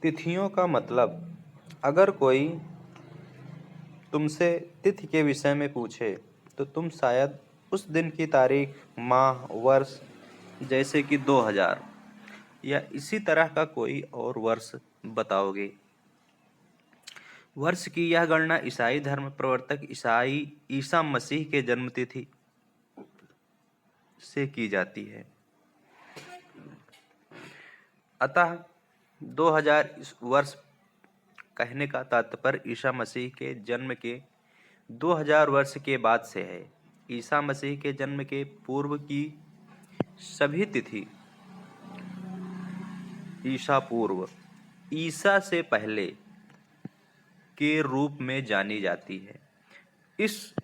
तिथियों का मतलब, अगर कोई तुमसे तिथि के विषय में पूछे तो तुम शायद उस दिन की तारीख, माह, वर्ष, जैसे कि 2000 या इसी तरह का कोई और वर्ष बताओगे। वर्ष की यह गणना ईसाई धर्म प्रवर्तक ईसा मसीह के जन्म तिथि से की जाती है। अतः 2000 वर्ष कहने का तात्पर्य ईसा मसीह के जन्म के 2000 वर्ष के बाद से है। ईसा मसीह के जन्म के पूर्व की सभी तिथि ईसा पूर्व, ईसा से पहले के रूप में जानी जाती है। इस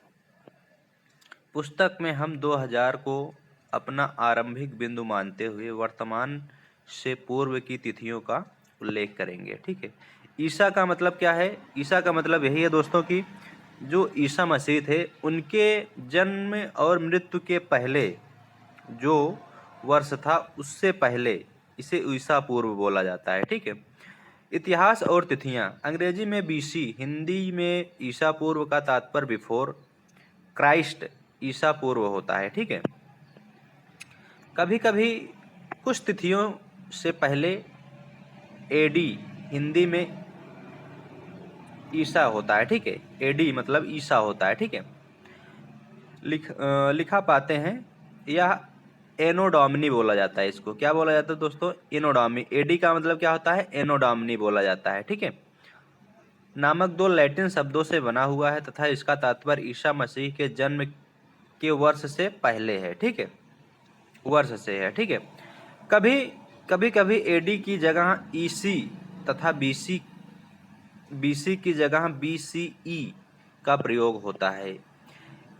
पुस्तक में हम 2000 को अपना आरंभिक बिंदु मानते हुए वर्तमान से पूर्व की तिथियों का उल्लेख करेंगे। ठीक है। ईसा का मतलब क्या है? ईसा का मतलब यही है दोस्तों कि जो ईसा मसीह थे उनके जन्म और मृत्यु के पहले जो वर्ष था उससे पहले इसे ईसा पूर्व बोला जाता है। ठीक है। इतिहास और तिथियां, अंग्रेजी में बीसी, हिंदी में ईसा पूर्व का तात्पर्य बिफोर क्राइस्ट ईसा पूर्व होता है। ठीक है। कभी कभी कुछ तिथियों से पहले एडी, हिंदी में ईसा होता है। ठीक है। एडी मतलब ईसा होता है। ठीक है। लिखा पाते हैं, यह एनो डोमिनी बोला जाता है। इसको क्या बोला जाता है दोस्तों? एनो डोमिनी। एडी का मतलब क्या होता है? एनो डोमिनी बोला जाता है। ठीक है। नामक दो लैटिन शब्दों से बना हुआ है तथा इसका तात्पर्य ईसा मसीह के जन्म के वर्ष से पहले है। ठीक है। वर्ष से है। ठीक है। कभी एडी की जगह ईसी तथा बीसी की जगह बीसीई का प्रयोग होता है।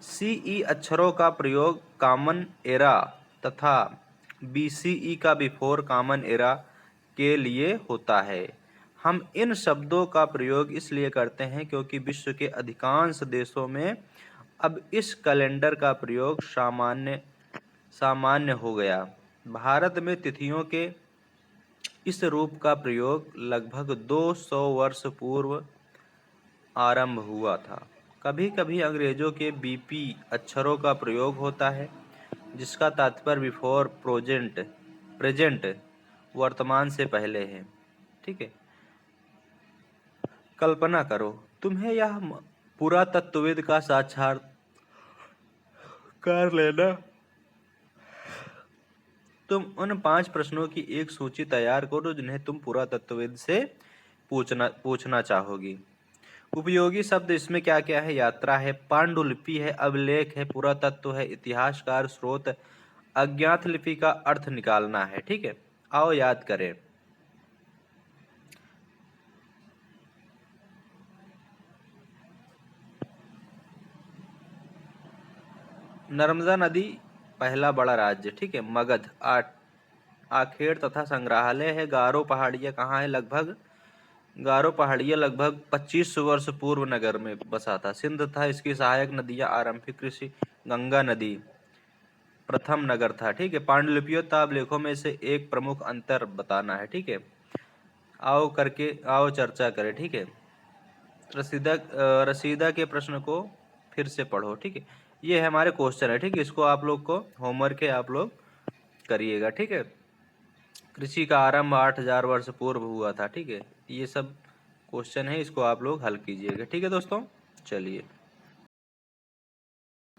सीई अक्षरों का प्रयोग कॉमन एरा तथा बीसीई का बिफोर कॉमन एरा के लिए होता है। हम इन शब्दों का प्रयोग इसलिए करते हैं क्योंकि विश्व के अधिकांश देशों में अब इस कैलेंडर का प्रयोग सामान्य हो गया। भारत में तिथियों के इस रूप का प्रयोग लगभग 200 वर्ष पूर्व आरंभ हुआ था। कभी कभी अंग्रेजों के बीपी अक्षरों का प्रयोग होता है जिसका तात्पर्य बिफोर प्रेजेंट वर्तमान से पहले है। ठीक है। कल्पना करो तुम्हें यह पुरातत्वविद का साक्षात्कार लेना। तुम उन 5 प्रश्नों की एक सूची तैयार करो जिन्हें तुम पुरातत्वविद से पूछना चाहोगी। उपयोगी शब्द इसमें क्या क्या है? यात्रा है, पांडुलिपि है, अभिलेख है, पुरातत्व है, इतिहासकार, स्रोत। अज्ञात लिपि का अर्थ निकालना है। ठीक है। आओ याद करें। नर्मदा नदी पहला बड़ा राज्य। ठीक है। मगध, आखेड़ तथा संग्रहालय है। गारो पहाड़ियाँ कहाँ है? गारो पहाड़ियाँ लगभग 25 वर्ष पूर्व नगर में बसा था। सिंध था इसकी सहायक नदियाँ। आरंभिक कृषि, गंगा नदी प्रथम नगर था। ठीक है। पांडुलिपियों ताबलेखों में से एक प्रमुख अंतर बताना है। ठीक है। आओ चर्चा करें। ठीक है। रसीदा के प्रश्न को फिर से पढ़ो। ठीक है। ये है हमारे क्वेश्चन है। ठीक है। इसको आप लोग को होमवर्क है, आप लोग करिएगा। ठीक है। कृषि का आरंभ 8000 वर्ष पूर्व हुआ था। ठीक है। ये सब क्वेश्चन है, इसको आप लोग हल कीजिएगा। ठीक है दोस्तों, चलिए।